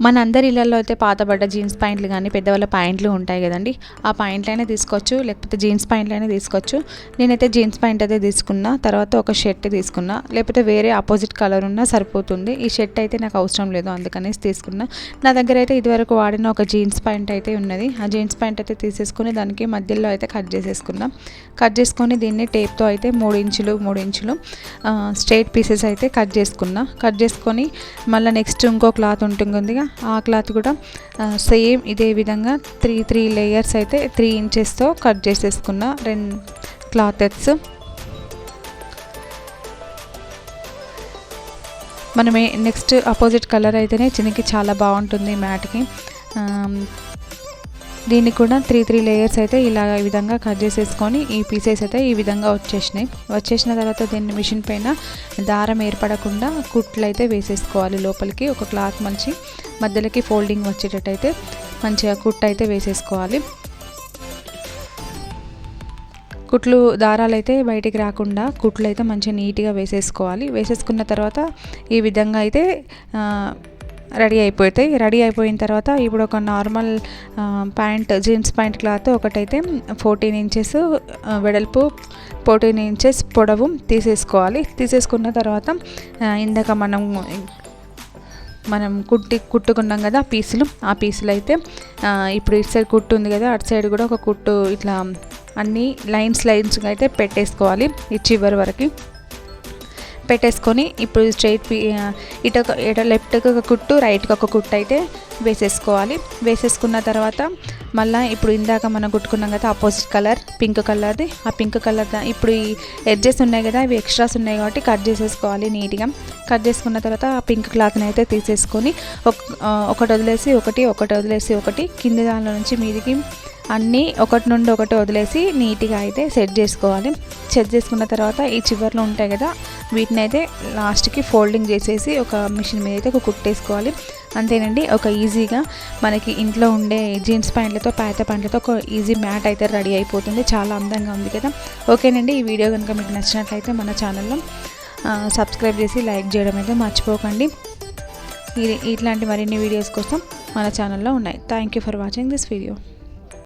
మనందరి ఇళ్లలో అయితే పాతబడ్డ జీన్స్ ప్యాంట్లు కానీ పెద్దవాళ్ళ ప్యాంట్లు ఉంటాయి కదండి. ఆ ప్యాంట్లైనా తీసుకోవచ్చు, లేకపోతే జీన్స్ ప్యాంట్లైనా తీసుకోవచ్చు. నేనైతే జీన్స్ ప్యాంట్ అయితే తీసుకున్నా, తర్వాత ఒక షర్ట్ తీసుకున్నా, లేకపోతే వేరే ఆపోజిట్ కలర్ ఉన్నా సరిపోతుంది. ఈ షర్ట్ అయితే నాకు అవసరం లేదు, అందుకనేసి తీసుకున్నా. నా దగ్గర అయితే ఇదివరకు వాడిన ఒక జీన్స్ ప్యాంట్ అయితే ఉన్నది. ఆ జీన్స్ ప్యాంట్ అయితే తీసేసుకుని దానికి మధ్యలో అయితే కట్ చేసేసుకున్నా. కట్ చేసుకొని దీన్ని టేప్తో అయితే 3 ఇంచులు స్ట్రైట్ పీసెస్ అయితే కట్ చేసుకున్నా. కట్ చేసుకొని మళ్ళీ నెక్స్ట్ ఇంకో క్లాత్ ఉంటుందిగా, ఆ క్లాత్ కూడా సేమ్ ఇదే విధంగా 3 లేయర్స్ అయితే 3 ఇంచెస్తో కట్ చేసేసుకున్న 2 క్లాతెస్. మనమే నెక్స్ట్ ఆపోజిట్ కలర్ అయితేనే చిన్నకి చాలా బాగుంటుంది మ్యాట్కి. దీన్ని కూడా 3 లేయర్స్ అయితే ఇలా ఈ విధంగా కట్ చేసేసుకొని ఈ పీసెస్ అయితే ఈ విధంగా వచ్చేసిన తర్వాత దీన్ని మిషన్ పైన దారం ఏర్పడకుండా కుట్లు అయితే వేసేసుకోవాలి. లోపలికి ఒక క్లాత్ మంచి మధ్యలోకి ఫోల్డింగ్ వచ్చేటట్టయితే మంచిగా కుట్టు అయితే వేసేసుకోవాలి. కుట్లు దారాలు అయితే బయటికి రాకుండా కుట్లు అయితే మంచిగా నీట్గా వేసేసుకోవాలి. వేసేసుకున్న తర్వాత ఈ విధంగా అయితే రెడీ అయిపోతాయి. రెడీ అయిపోయిన తర్వాత ఇప్పుడు ఒక normal pant, jeans pant cloth ఒకటైతే 14 ఇంచెస్ వెడల్పు, 14 ఇంచెస్ పొడవు తీసేసుకోవాలి. తీసేసుకున్న తర్వాత ఇందాక మనం కుట్టుకున్నాం కదా ఆ పీసులు అయితే ఇప్పుడు ఇటు సైడ్ కుట్టు ఉంది కదా, అటు సైడ్ కూడా ఒక కుట్టు ఇట్లా అన్ని లైన్స్గా అయితే పెట్టేసుకోవాలి. ఈ చివరి వరకు పెట్టేసుకొని ఇప్పుడు స్ట్రైట్ ఇటు లెఫ్ట్కి ఒక కుట్టు, రైట్కి ఒక కుట్టు అయితే వేసేసుకోవాలి. వేసేసుకున్న తర్వాత మళ్ళీ ఇప్పుడు ఇందాక మనం కుట్టుకున్నాం కదా ఆపోజిట్ కలర్ పింక్ కలర్ది, ఆ పింక్ కలర్ ఇప్పుడు ఈ ఎడ్జెస్ ఉన్నాయి కదా, ఇవి ఎక్స్ట్రాస్ ఉన్నాయి కాబట్టి కట్ చేసేసుకోవాలి నీట్గా. కట్ చేసుకున్న తర్వాత ఆ పింక్ క్లాత్ని అయితే తీసేసుకొని ఒకటి వదిలేసి ఒకటి కింది దానిలో నుంచి మీదికి అన్నీ ఒకటి నుండి ఒకటి వదిలేసి నీట్గా అయితే సెట్ చేసుకోవాలి. సెట్ చేసుకున్న తర్వాత ఈ చివర్లో ఉంటాయి కదా, వీటిని అయితే లాస్ట్కి ఫోల్డింగ్ చేసేసి ఒక మిషన్ మీద అయితే ఒక కుట్టేసుకోవాలి. అంతేనండి, ఒక ఈజీగా మనకి ఇంట్లో ఉండే జీన్స్ ప్యాంట్లతో పాత ప్యాంట్లతో ఒక ఈజీ మ్యాట్ అయితే రెడీ అయిపోతుంది. చాలా అందంగా ఉంది కదా. ఓకేనండి, ఈ వీడియో కనుక మీకు నచ్చినట్లయితే మన ఛానల్లో సబ్స్క్రైబ్ చేసి లైక్ చేయడం అయితే మర్చిపోకండి. ఇట్లాంటి మరిన్ని వీడియోస్ కోసం మన ఛానల్లో ఉన్నాయి. Thank you for watching this video.